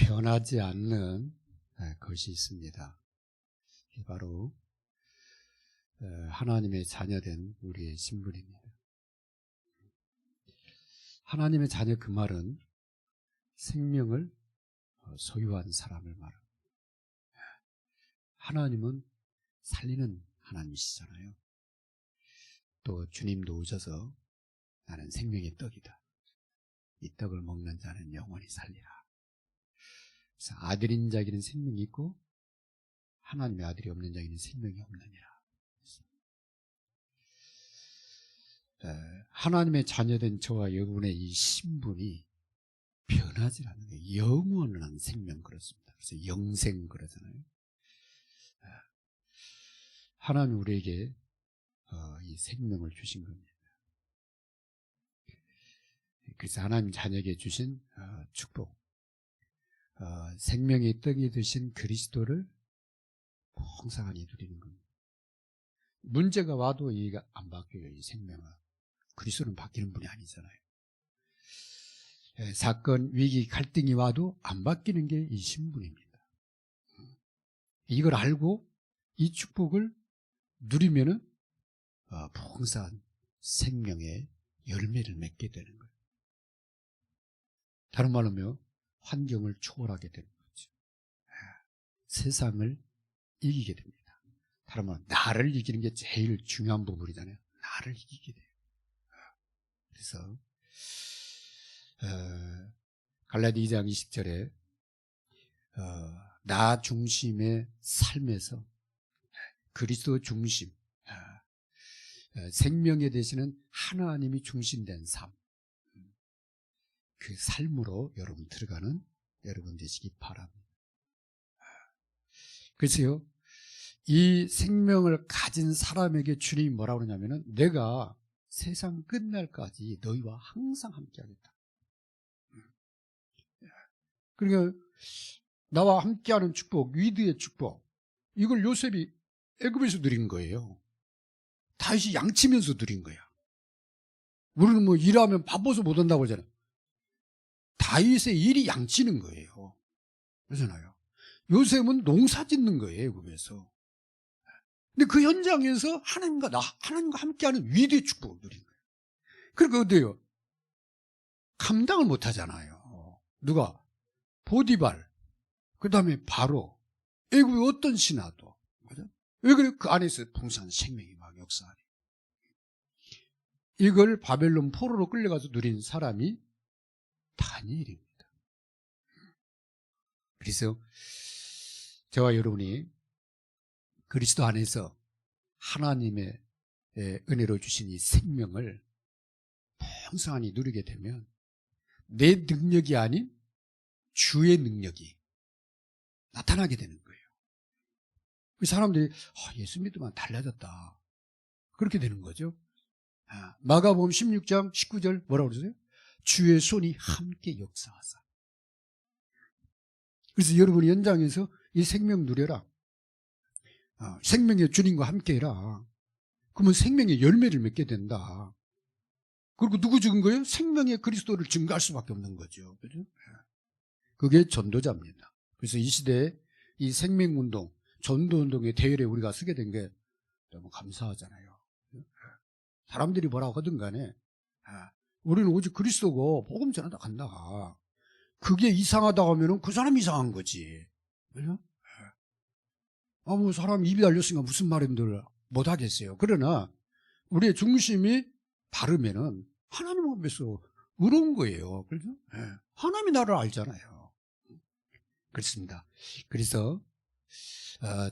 변하지 않는 것이 있습니다. 바로 하나님의 자녀된 우리의 신분입니다. 하나님의 자녀 그 말은 생명을 소유한 사람을 말합니다. 하나님은 살리는 하나님이시잖아요. 또 주님도 오셔서 나는 생명의 떡이다. 이 떡을 먹는 자는 영원히 살리라. 그래서 아들인 자에게는 생명이 있고 하나님의 아들이 없는 자에게는 생명이 없느니라. 하나님의 자녀된 저와 여러분의 이 신분이 변하지 않는 거예요. 영원한 생명 그렇습니다. 그래서 영생 그러잖아요. 하나님 우리에게 이 생명을 주신 겁니다. 그래서 하나님 자녀에게 주신 축복, 생명의 떡이 되신 그리스도를 풍성하게 누리는 겁니다. 문제가 와도 이가 안 바뀌어요. 이 생명은. 그리스도는 바뀌는 분이 아니잖아요. 사건, 위기, 갈등이 와도 안 바뀌는 게 이 신분입니다. 이걸 알고 이 축복을 누리면은 풍성한 생명의 열매를 맺게 되는 거예요. 다른 말로 하면 환경을 초월하게 되는 거죠. 세상을 이기게 됩니다. 다른 말로 나를 이기는 게 제일 중요한 부분이잖아요. 나를 이기게 돼요. 그래서 갈라디 2장 20절에 나 중심의 삶에서 그리스도 중심, 생명에 대해서는 하나님이 중심된 삶, 그 삶으로 여러분 들어가는 여러분 되시기 바랍니다. 그래서요, 이 생명을 가진 사람에게 주님이 뭐라고 그러냐면은 내가 세상 끝날까지 너희와 항상 함께하겠다. 그러니까 나와 함께하는 축복, 위드의 축복, 이걸 요셉이 애굽에서 누린 거예요. 다윗이 양치면서 누린 거야. 우리는 뭐 일하면 바빠서 못 온다고 그러잖아요. 다윗의 일이 양치는 거예요. 그러잖아요. 요셉은 농사 짓는 거예요, 애굽에서. 근데 그 현장에서 하나님과 함께하는 위대의 축복을 누린 거예요. 그러니까 어때요? 감당을 못 하잖아요. 누가? 보디발, 그 다음에 바로, 애굽의 어떤 신하도. 그죠? 왜 그래요? 그 안에서 풍성한 생명이 막 역사하네. 이걸 바벨론 포로로 끌려가서 누린 사람이 다니엘입니다. 그래서 저와 여러분이 그리스도 안에서 하나님의 은혜로 주신 이 생명을 풍성하게 누리게 되면 내 능력이 아닌 주의 능력이 나타나게 되는 거예요. 그 사람들이 예수 믿으면 달라졌다. 그렇게 되는 거죠. 마가복음 16장 19절 뭐라고 그러세요? 주의 손이 함께 역사하사. 그래서 여러분이 현장에서 이 생명 누려라. 생명의 주님과 함께해라. 그러면 생명의 열매를 맺게 된다. 그리고 누구 죽은 거예요? 생명의 그리스도를 증거할 수밖에 없는 거죠. 그죠? 그게 전도자입니다. 그래서 이 시대에 이 생명운동, 전도운동의 대열에 우리가 서게 된 게 너무 감사하잖아요. 사람들이 뭐라고 하든 간에 우리는 오직 그리스도고 복음 전하다 간다. 그게 이상하다고 하면 그 사람이 이상한 거지. 그죠? 뭐 사람 입이 달렸으니까 무슨 말인들 못 하겠어요. 그러나 우리의 중심이 바르면은 하나님 앞에서 의로운 거예요. 그죠? 하나님이 나를 알잖아요. 그렇습니다. 그래서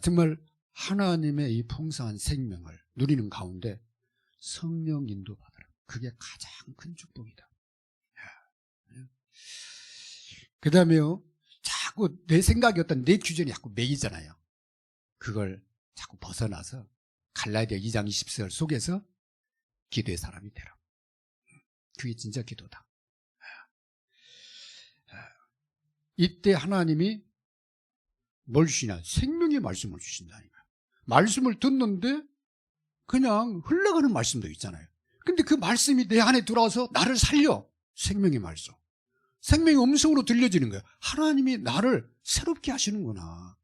정말 하나님의 이 풍성한 생명을 누리는 가운데 성령 인도받으라. 그게 가장 큰 축복이다. 그 다음에요, 자꾸 내 생각이 어떤 내 규정이 자꾸 매이잖아요. 그걸 자꾸 벗어나서 갈라디아 2장 20절 속에서 기도의 사람이 되라. 그게 진짜 기도다. 이때 하나님이 뭘 주시냐? 생명의 말씀을 주신다니까. 말씀을 듣는데 그냥 흘러가는 말씀도 있잖아요. 근데 그 말씀이 내 안에 들어와서 나를 살려. 생명의 말씀. 생명의 음성으로 들려지는 거예요. 하나님이 나를 새롭게 하시는구나.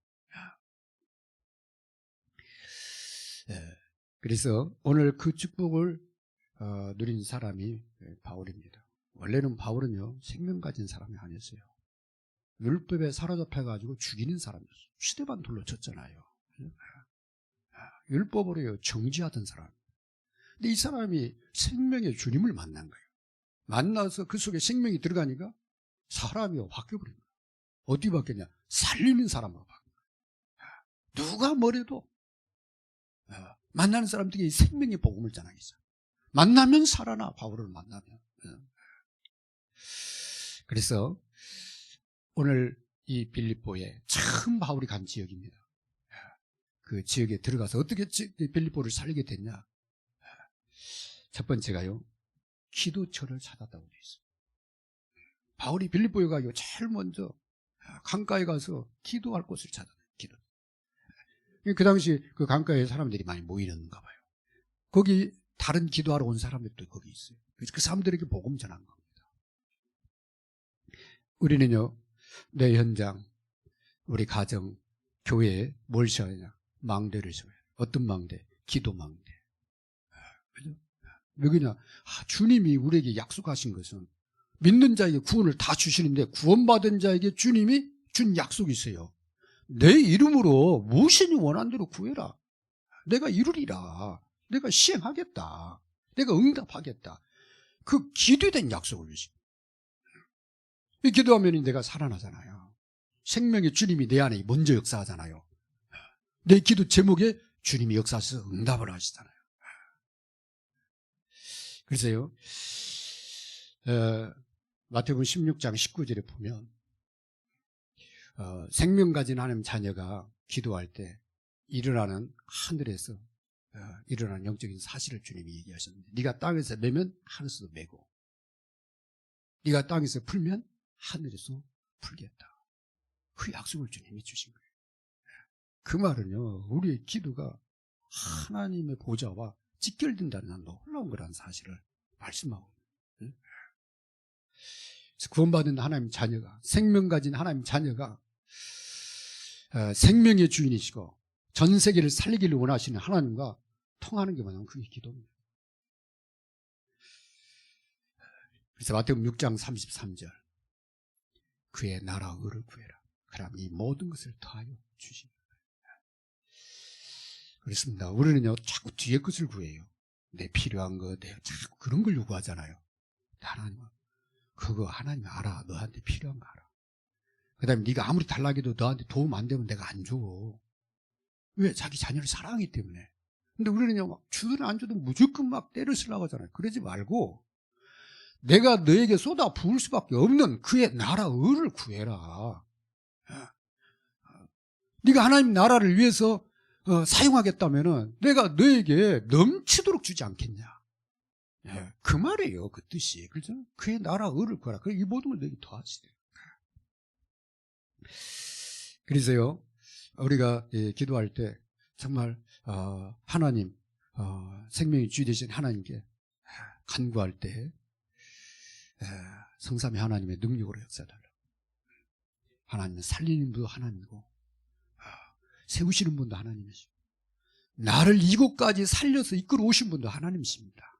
그래서 오늘 그 축복을 누린 사람이 바울입니다. 원래는 바울은요, 생명 가진 사람이 아니었어요. 율법에 사로잡혀가지고 죽이는 사람이었어요. 시대반 돌로 쳤잖아요. 율법으로 정지하던 사람. 근데 이 사람이 생명의 주님을 만난 거예요. 만나서 그 속에 생명이 들어가니까 사람이 바뀌어버린 거예요. 어디 바뀌었냐? 살리는 사람으로 바뀐 거예요. 누가 뭐래도 만나는 사람들이 생명의 복음을 전하겠어요. 만나면 살아나, 바울을 만나면. 그래서 오늘 이 빌립보에 처음 바울이 간 지역입니다. 그 지역에 들어가서 어떻게 빌립보를 살리게 됐냐? 첫 번째가요, 기도처를 찾았다고 되어 있어요. 바울이 빌립보에 가요, 제일 먼저 강가에 가서 기도할 곳을 찾아요. 기도. 그 당시 그 강가에 사람들이 많이 모이는가 봐요. 거기 다른 기도하러 온 사람들도 거기 있어요. 그래서 그 사람들에게 복음 전한 겁니다. 우리는요, 내 현장, 우리 가정, 교회에 뭘 세워야 하냐? 망대를 세워야 해요. 어떤 망대? 기도 망대. 그죠? 왜 그러냐? 주님이 우리에게 약속하신 것은 믿는 자에게 구원을 다 주시는데, 구원받은 자에게 주님이 준 약속이 있어요. 내 이름으로 무엇이니 원하는 대로 구해라. 내가 이루리라. 내가 시행하겠다. 내가 응답하겠다. 그 기도된 약속을 주시. 이 기도하면 내가 살아나잖아요. 생명의 주님이 내 안에 먼저 역사하잖아요. 내 기도 제목에 주님이 역사하셔서 응답을 하시잖아요. 그래서요, 마태복음 16장 19절에 보면 생명 가진 하나님 자녀가 기도할 때 일어나는 하늘에서 일어나는 영적인 사실을 주님이 얘기하셨는데, 네가 땅에서 매면 하늘에서도 매고, 네가 땅에서 풀면 하늘에서 풀겠다. 그 약속을 주님이 주신 거예요. 그 말은요, 우리의 기도가 하나님의 보좌와 직결된다는 놀라운 거라는 사실을 말씀하고 있어요. 구원받은 하나님 자녀가, 생명 가진 하나님 자녀가 생명의 주인이시고 전 세계를 살리기를 원하시는 하나님과 통하는 게 뭐냐면 그게 기도입니다. 그래서 마태복음 6장 33절, 그의 나라 의를 구해라. 그럼 이 모든 것을 더하여 주십니다. 그렇습니다. 우리는요, 자꾸 뒤에 것을 구해요. 내 필요한 거, 자꾸 그런 걸 요구하잖아요. 하나님은 그거 하나님 알아. 너한테 필요한 거 알아. 그 다음에 네가 아무리 달라고 너한테 도움 안 되면 내가 안 줘. 왜? 자기 자녀를 사랑하기 때문에. 근데 우리는요, 막 주든 안 주든 무조건 막 때려 쓰려고 하잖아요. 그러지 말고 내가 너에게 쏟아 부을 수밖에 없는 그의 나라 의를 구해라. 네가 하나님 나라를 위해서 사용하겠다면은 내가 너에게 넘치도록 주지 않겠냐. 그 말이에요. 그 뜻이. 그렇죠? 그의 나라 의를 구하라. 이 모든 걸 너에게 더하시대요. 그래서요, 우리가 기도할 때 정말 하나님, 생명의 주 되신 하나님께 간구할 때 성삼위 하나님의 능력으로 역사달라. 하나님은 살리는 분도 하나님이고 세우시는 분도 하나님이시고 나를 이곳까지 살려서 이끌어 오신 분도 하나님이십니다.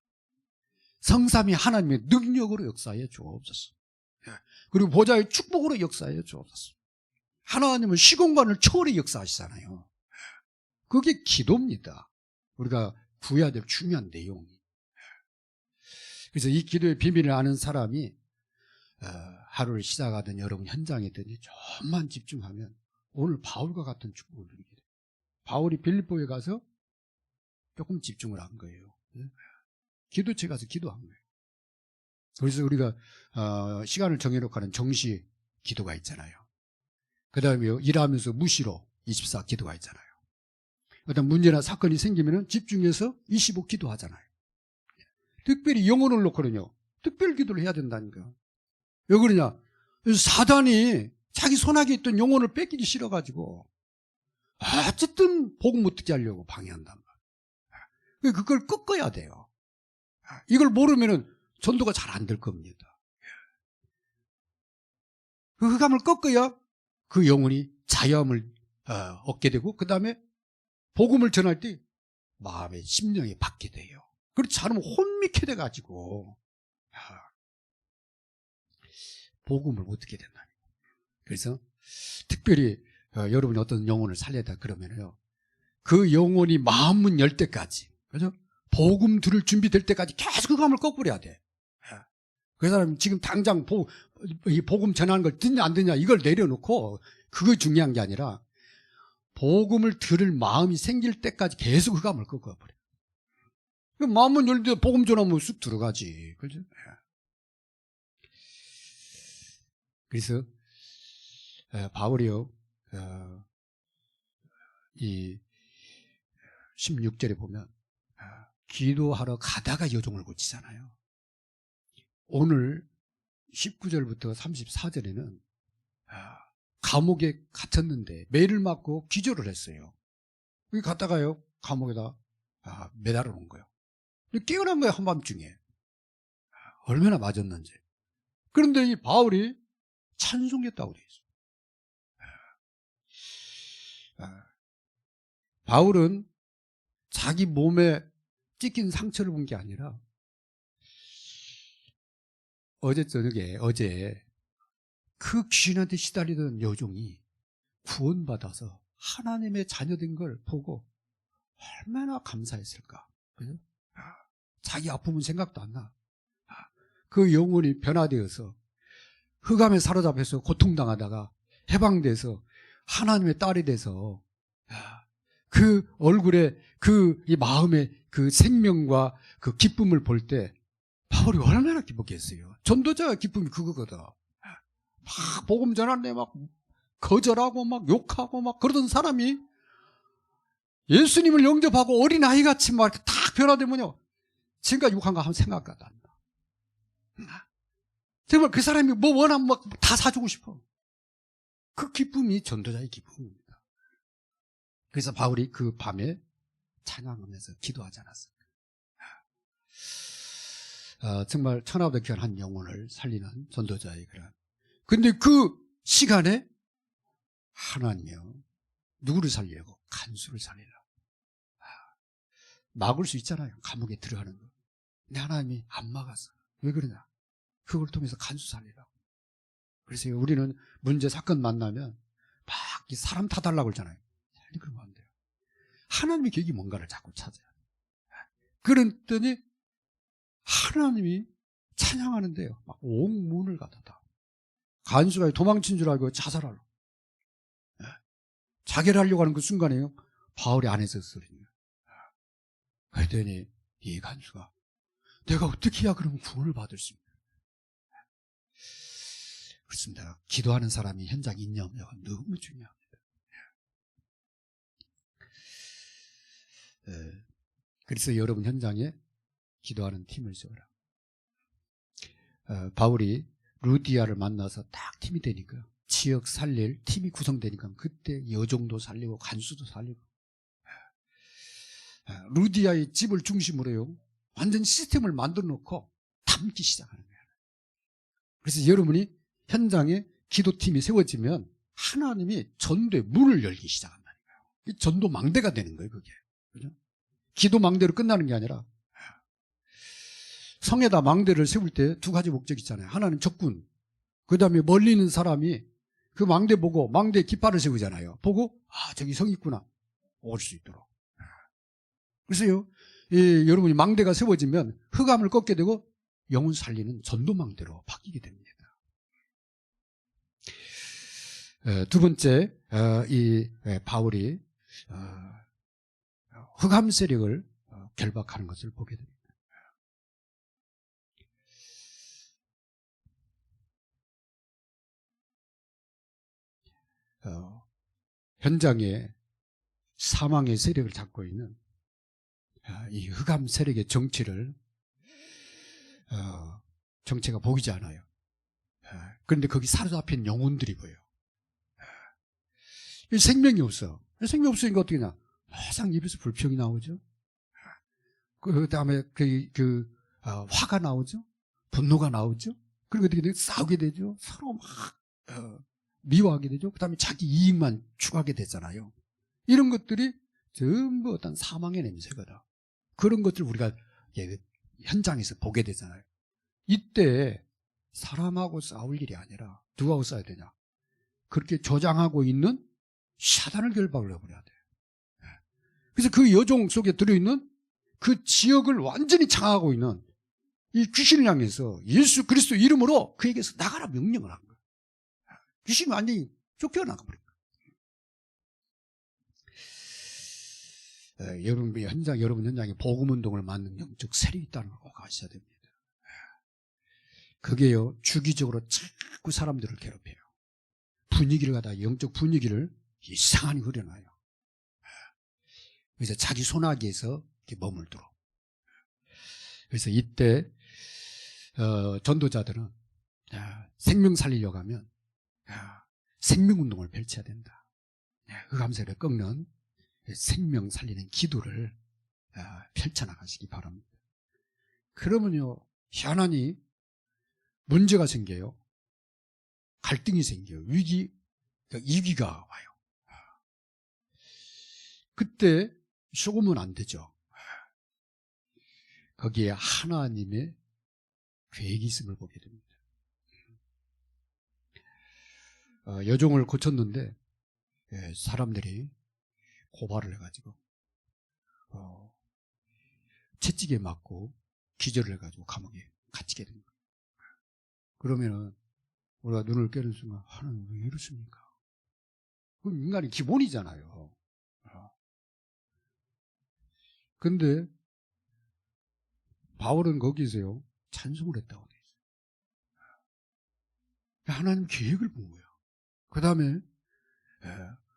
성삼위 하나님의 능력으로 역사해 주옵소서. 그리고 보좌의 축복으로 역사해 주옵소서. 하나님은 시공간을 초월해 역사하시잖아요. 그게 기도입니다. 우리가 구해야 될 중요한 내용이. 그래서 이 기도의 비밀을 아는 사람이 하루를 시작하든 여러분 현장이든 좀만 집중하면 오늘 바울과 같은 축복을 누리게 돼요. 바울이 빌립보에 가서 조금 집중을 한 거예요. 기도처에 가서 기도한 거예요. 그래서 우리가 시간을 정해놓고 하는 정시 기도가 있잖아요. 그 다음에 일하면서 무시로 24 기도가 있잖아요. 어떤 문제나 사건이 생기면 집중해서 25 기도하잖아요. 특별히 영혼을 놓고는요, 특별 기도를 해야 된다니까. 왜 그러냐? 사단이 자기 손아귀에 있던 영혼을 뺏기기 싫어가지고 어쨌든 복음 못 듣게 하려고 방해한단 말이에요. 그걸 꺾어야 돼요. 이걸 모르면 전도가 잘 안 될 겁니다. 그 흑암을 꺾어야 그 영혼이 자유함을 얻게 되고, 그 다음에 복음을 전할 때 마음의 심령이 받게 돼요. 그렇지 않으면 혼미케 돼가지고 복음을 못 듣게 된다. 그래서 특별히 여러분이 어떤 영혼을 살려다 그러면요, 그 영혼이 마음문 열 때까지, 그죠? 복음 들을 준비될 때까지 계속 흑암을 꺾어버려야 돼. 그 사람이 지금 당장 이 복음 전하는 걸 듣냐 안 듣냐 이걸 내려놓고, 그거 중요한 게 아니라 복음을 들을 마음이 생길 때까지 계속 흑암을 꺾어버려. 마음문 열때 복음 전하면 쑥 들어가지. 그죠? 그래서 바울이요, 이 16절에 보면 기도하러 가다가 여종을 고치잖아요. 오늘 19절부터 34절에는 감옥에 갇혔는데 매를 맞고 기절을 했어요. 여기 갔다가요, 감옥에다 매달아 놓은 거예요. 깨어난 거예요, 한밤중에. 얼마나 맞았는지. 그런데 이 바울이 찬송했다고 되어 있어요. 바울은 자기 몸에 찍힌 상처를 본 게 아니라 어제 그 귀신한테 시달리던 여종이 구원받아서 하나님의 자녀된 걸 보고 얼마나 감사했을까. 그죠? 자기 아픔은 생각도 안 나. 그 영혼이 변화되어서 흑암에 사로잡혀서 고통당하다가 해방돼서 하나님의 딸이 돼서 그 얼굴에 이 마음의 그 생명과 그 기쁨을 볼 때 바울이 얼마나 기뻤겠어요. 전도자의 기쁨이 그거거든. 막 복음 전하는데 막 거절하고 막 욕하고 막 그러던 사람이 예수님을 영접하고 어린아이같이 막 이렇게 딱 변화되면요, 지금까지 욕한 거 한번 생각도 안 나. 정말 그 사람이 뭐 원하면 막 다 사주고 싶어. 그 기쁨이 전도자의 기쁨입니다. 그래서 바울이 그 밤에 찬양하면서 기도하지 않았습니까? 정말 천하보다 귀한 영혼을 살리는 전도자의 그런. 근데 그 시간에 하나님이요, 누구를 살리려고? 간수를 살리려고. 막을 수 있잖아요, 감옥에 들어가는 거. 근데 하나님이 안 막았어. 왜 그러냐? 그걸 통해서 간수 살리라고. 그래서 우리는 문제 사건 만나면 막 사람 타달라고 그러잖아요. 그러면 안 돼요. 하나님의 계획이 뭔가를 자꾸 찾아야 돼요. 그랬더니 하나님이 찬양하는데요, 막 옥문을 갖다 간수가 도망친 줄 알고 자살하려고, 자결 하려고 하는 그 순간에요, 바울이 안에서 소리네요. 그랬더니 이 간수가 내가 어떻게 해야 그러면 구원을 받을 수 있냐. 그렇습니다. 기도하는 사람이 현장에 있냐 없냐가 너무 중요합니다. 그래서 여러분 현장에 기도하는 팀을 세워라. 바울이 루디아를 만나서 딱 팀이 되니까, 지역 살릴 팀이 구성되니까 그때 여종도 살리고 간수도 살리고, 루디아의 집을 중심으로요 완전 시스템을 만들어 놓고 담기 시작하는 거예요. 그래서 여러분이 현장에 기도팀이 세워지면 하나님이 전도의 문을 열기 시작한다는 거예요. 전도 망대가 되는 거예요, 그게. 그죠? 기도 망대로 끝나는 게 아니라, 성에다 망대를 세울 때 두 가지 목적이 있잖아요. 하나는 적군, 그 다음에 멀리 있는 사람이 그 망대 보고 망대에 깃발을 세우잖아요. 보고 저기 성 있구나, 올 수 있도록. 그래서요, 여러분이 망대가 세워지면 흑암을 꺾게 되고 영혼 살리는 전도 망대로 바뀌게 됩니다. 두 번째, 이 바울이 흑암 세력을 결박하는 것을 보게 됩니다. 현장에 사망의 세력을 잡고 있는 이 흑암 세력의 정체를 정체가 보이지 않아요. 그런데 거기 사로잡힌 영혼들이 보여요. 생명이 없어. 생명이 없으니까 어떻게 나? 항상 입에서 불평이 나오죠. 그 다음에 화가 나오죠. 분노가 나오죠. 그리고 어떻게 돼요? 싸우게 되죠. 서로 막 미워하게 되죠. 그 다음에 자기 이익만 추구하게 되잖아요. 이런 것들이 전부 어떤 사망의 냄새거든. 그런 것들을 우리가 현장에서 보게 되잖아요. 이때 사람하고 싸울 일이 아니라 누구하고 싸워야 되냐? 그렇게 조장하고 있는 사단을 결박을 해버려야 돼. 그래서 그 여종 속에 들어있는 그 지역을 완전히 장악하고 있는 이 귀신을 향해서 예수 그리스도 이름으로 그에게서 나가라 명령을 한 거예요. 귀신이 완전히 쫓겨나가버린 거예요. 여러분 현장에 복음운동을 만든 영적 세력이 있다는 걸 꼭 아셔야 됩니다. 그게요, 주기적으로 자꾸 사람들을 괴롭혀요. 분위기를 갖다가 영적 분위기를 이상하게 흐려놔요. 그래서 자기 손아귀에서 이렇게 머물도록. 그래서 이때 전도자들은 생명 살리려고 하면 생명운동을 펼쳐야 된다. 흑암세를 꺾는 생명 살리는 기도를 펼쳐나가시기 바랍니다. 그러면요, 희한하니 문제가 생겨요. 갈등이 생겨요. 위기가 와요. 그때 속으면 안 되죠. 거기에 하나님의 계획이 있음을 보게 됩니다. 여종을 고쳤는데 사람들이 고발을 해가지고 채찍에 맞고 기절을 해가지고 감옥에 갇히게 됩니다. 그러면은 우리가 눈을 깨는 순간 하나님 왜 이러십니까? 그건 인간의 기본이잖아요. 근데 바울은 거기서요 찬송을 했다고 돼 있어요. 하나님 계획을 본 거예요. 그 다음에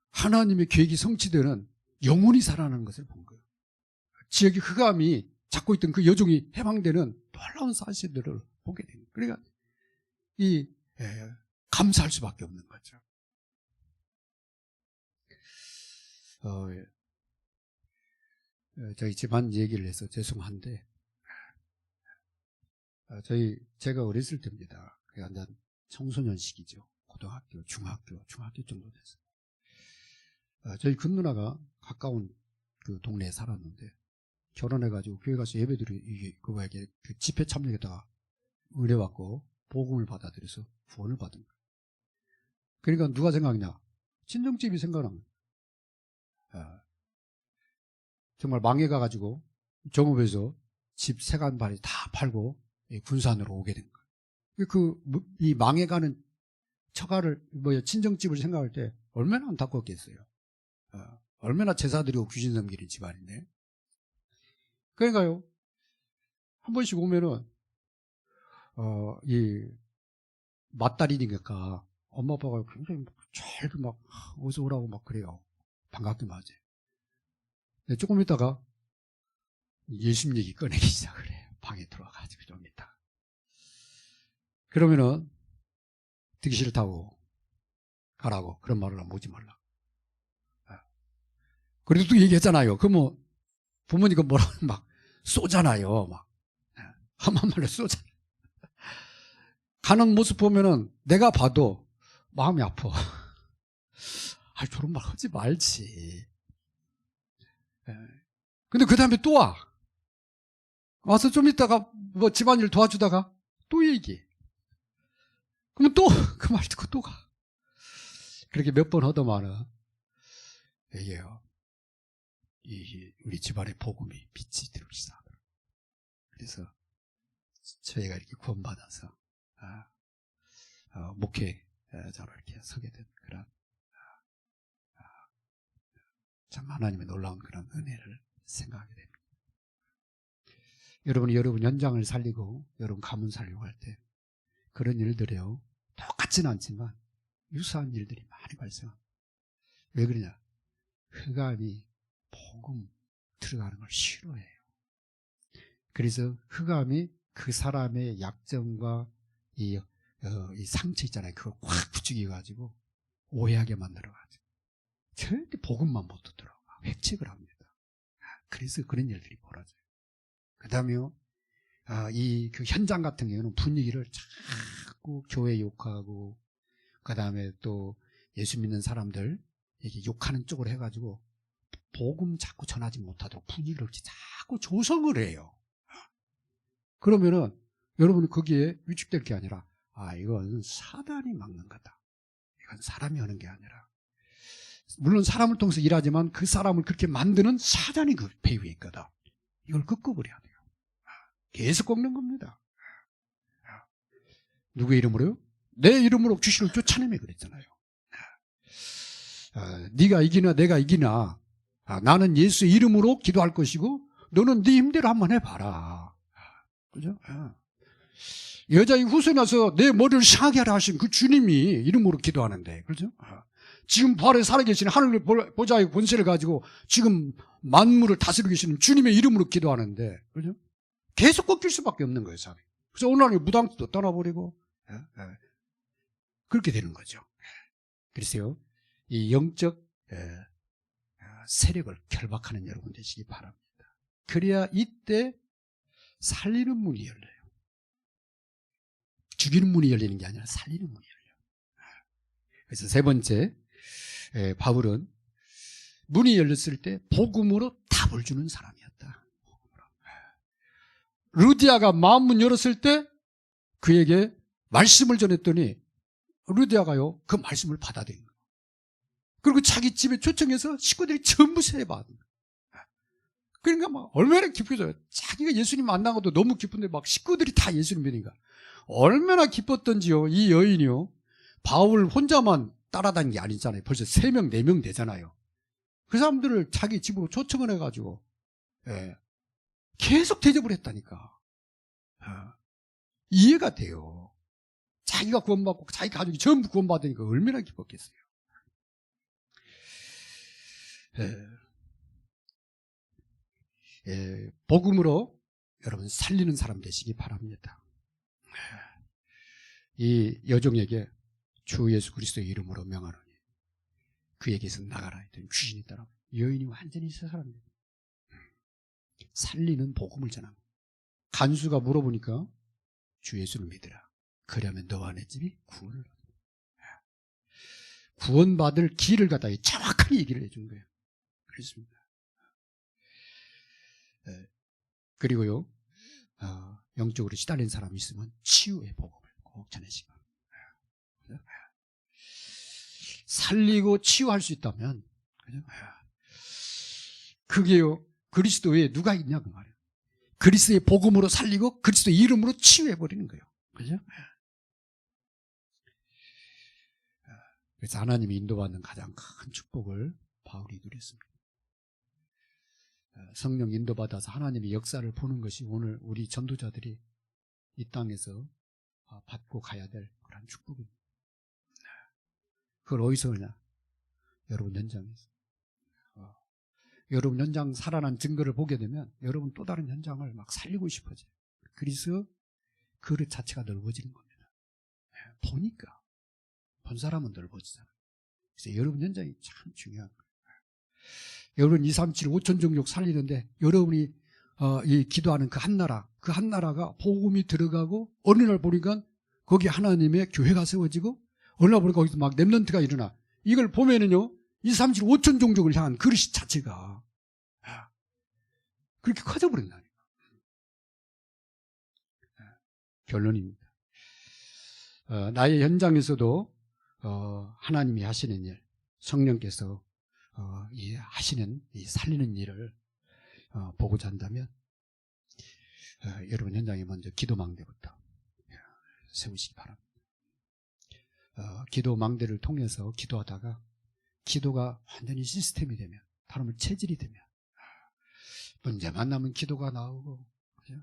하나님의 계획이 성취되는 영혼이 살아나는 것을 본 거예요. 지역의 흑암이 잡고 있던 그 여종이 해방되는 놀라운 사실들을 보게 됩니다. 그러니까 감사할 수밖에 없는 거죠. 저희 집안 얘기를 해서 죄송한데 제가 어렸을 때입니다. 완전 청소년 시기죠. 고등학교, 중학교 정도 됐어요. 저희 큰 누나가 가까운 그 동네에 살았는데 결혼해가지고 교회 가서 예배드리 그 집회 참여에다가 의뢰받고 복음을 받아들여서 구원을 받은 거예요. 그러니까 누가 생각냐? 친정집이 생각난 거예요. 정말 망해가가지고 정읍에서 집 세간발이 다 팔고 군산으로 오게 된 거예요. 이 망해가는 처가를 친정집을 생각할 때 얼마나 안타깝겠어요. 얼마나 제사 드리고 귀신 섬기는 집안인데. 그러니까요, 한 번씩 오면은 이 맏딸이니까 엄마 아빠가 굉장히 잘 막 어서 오라고 막 그래요. 반갑게 맞아요. 조금 있다가 예수님 얘기 꺼내기 시작을 해요. 방에 들어와가지고 좀 있다가. 그러면은 듣기 싫다고 가라고 그런 말을 하면 오지 말라. 그래도 또 얘기했잖아요. 그러면 부모니까 뭐라 막 쏘잖아요. 막 한마디로 쏘잖아요. 가는 모습 보면은 내가 봐도 마음이 아파. 저런 말 하지 말지. 근데 그 다음에 또 와. 와서 좀 있다가 뭐 집안일 도와주다가 또 얘기해. 그러면 또 그 말 듣고 또 가. 그렇게 몇 번 하더만은 얘기해요. 우리 집안의 복음이 빛이 들어오기 시작하더라고요. 그래서 저희가 이렇게 구원받아서 목회자로 이렇게 서게 된 그런 참 하나님의 놀라운 그런 은혜를 생각하게 됩니다. 여러분 현장을 살리고 여러분 가문 살리고 할 때 그런 일들이요 똑같지는 않지만 유사한 일들이 많이 발생합니다. 왜 그러냐? 흑암이 복음 들어가는 걸 싫어해요. 그래서 흑암이 그 사람의 약점과 이 상처 있잖아요. 그걸 확 부추겨가지고 오해하게 만들어가지고 절대 복음만 못 듣더라고요. 획책을 합니다. 그래서 그런 일들이 벌어져요. 그 다음에요, 그 현장 같은 경우는 분위기를 자꾸 교회 욕하고 그 다음에 또 예수 믿는 사람들 이게 욕하는 쪽으로 해가지고 복음 자꾸 전하지 못하도록 분위기를 자꾸 조성을 해요. 그러면은 여러분은 거기에 위축될 게 아니라 이건 사단이 막는 거다. 이건 사람이 하는 게 아니라, 물론 사람을 통해서 일하지만 그 사람을 그렇게 만드는 사단이 그 배 위에 있거든. 이걸 꺾어버려야 돼요. 계속 꺾는 겁니다. 누구의 이름으로요? 내 이름으로 귀신을 쫓아내며 그랬잖아요. 네가 이기나 내가 이기나 나는 예수의 이름으로 기도할 것이고 너는 네 힘대로 한번 해봐라. 그죠? 여자의 후손에서 내 머리를 상하게 하라 하신 그 주님이 이름으로 기도하는데, 그죠? 지금 부활에 살아계신 하늘 보좌의 권세를 가지고 지금 만물을 다스리고 계시는 주님의 이름으로 기도하는데, 그죠? 계속 꺾일 수밖에 없는 거예요, 사람이. 그래서 오늘 무당도 떠나버리고, 그렇게 되는 거죠. 그래서요, 이 영적 세력을 결박하는 여러분 되시기 바랍니다. 그래야 이때 살리는 문이 열려요. 죽이는 문이 열리는 게 아니라 살리는 문이 열려요. 그래서 세 번째, 바울은 문이 열렸을 때 복음으로 답을 주는 사람이었다. 루디아가 마음문 열었을 때 그에게 말씀을 전했더니 루디아가요 그 말씀을 받아들인 거예요. 그리고 자기 집에 초청해서 식구들이 전부 세례받은 거예요. 그러니까 막 얼마나 기쁘죠. 자기가 예수님 만난 것도 너무 기쁜데 막 식구들이 다 예수님 믿으니까 얼마나 기뻤던지요. 이 여인이요, 바울 혼자만 따라다닌 게 아니잖아요. 벌써 3명 4명 되잖아요. 그 사람들을 자기 집으로 초청을 해가지고 계속 대접을 했다니까. 이해가 돼요. 자기가 구원받고 자기 가족이 전부 구원받으니까 얼마나 기뻤겠어요. 복음으로 여러분 살리는 사람 되시기 바랍니다. 이 여종에게 주 예수 그리스도의 이름으로 명하노니 그에게서 나가라 했더니 귀신이 따라. 여인이 완전히 새 사람이에요. 살리는 복음을 전한 거예요. 간수가 물어보니까 주 예수를 믿으라. 그러면 너와 내 집이 구원을 얻는다. 구원받을 길을 갖다 정확하게 얘기를 해준 거예요. 그렇습니다. 그리고요, 영적으로 시달린 사람이 있으면 치유의 복음을 꼭 전해주시기 바랍니다. 살리고 치유할 수 있다면, 그게요, 그리스도에 누가 있냐 그 말이에요. 그리스도의 복음으로 살리고 그리스도의 이름으로 치유해버리는 거예요. 그죠? 그래서 하나님이 인도받는 가장 큰 축복을 바울이 누렸습니다. 성령 인도받아서 하나님의 역사를 보는 것이 오늘 우리 전도자들이 이 땅에서 받고 가야 될 그런 축복입니다. 그걸 어디서 오냐? 여러분 현장에서. 여러분 현장 살아난 증거를 보게 되면 여러분 또 다른 현장을 막 살리고 싶어져요. 그래서 그릇 자체가 넓어지는 겁니다. 보니까 본 사람은 넓어지잖아요. 그래서 여러분 현장이 참 중요한 거예요. 여러분 2, 3, 7, 5천 종족 살리는데 여러분이 이 기도하는 그 한 나라가 복음이 들어가고 어느 날 보니까 거기 하나님의 교회가 세워지고 어느 날 보니까 거기서 막 렘넌트가 일어나. 이걸 보면은요 2, 3, 7, 5천 종족을 향한 그릇이 자체가 그렇게 커져버린다니까. 결론입니다. 나의 현장에서도 하나님이 하시는 일, 성령께서 하시는 이 살리는 일을 보고자 한다면 여러분 현장에 먼저 기도망대부터 세우시기 바랍니다. 기도망대를 통해서 기도하다가 기도가 완전히 시스템이 되면, 다름을 체질이 되면 문제만 나면 기도가 나오고, 그죠?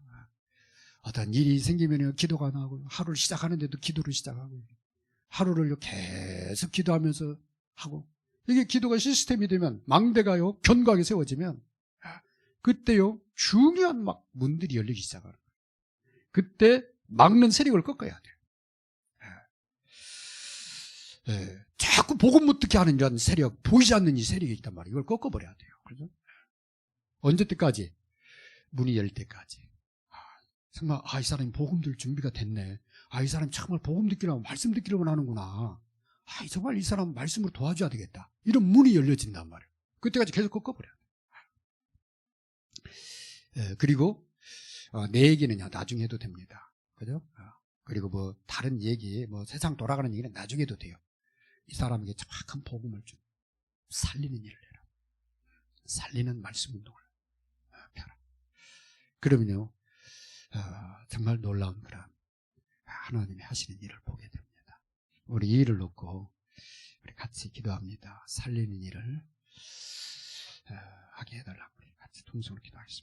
어떤 일이 생기면 기도가 나오고, 하루를 시작하는데도 기도를 시작하고, 하루를 계속 기도하면서 하고, 이게 기도가 시스템이 되면, 망대가요 견고하게 세워지면 그때요 중요한 막 문들이 열리기 시작하는 거예요. 그때 막는 세력을 꺾어야 돼요. 자꾸 복음 못 듣게 하는 이런 세력, 보이지 않는 이 세력이 있단 말이에요. 이걸 꺾어버려야 돼요. 그죠? 언제 때까지? 문이 열 때까지. 정말 이 사람이 복음 들 준비가 됐네. 이 사람이 정말 복음 듣기로 하고 말씀 듣기로만 하는구나. 정말 이 사람 말씀으로 도와줘야 되겠다. 이런 문이 열려진단 말이에요. 그때까지 계속 꺾어버려요. 그리고 내 얘기는 나중에 해도 됩니다. 그죠? 그리고 뭐 다른 얘기, 뭐 세상 돌아가는 얘기는 나중에 해도 돼요. 이 사람에게 정확한 복음을 좀 살리는 일을 해라. 살리는 말씀 운동을 펴라. 그러면요, 정말 놀라운 그런 하나님이 하시는 일을 보게 됩니다. 우리 이 일을 놓고 우리 같이 기도합니다. 살리는 일을 하게 해달라고 우리 같이 통성으로 기도하겠습니다.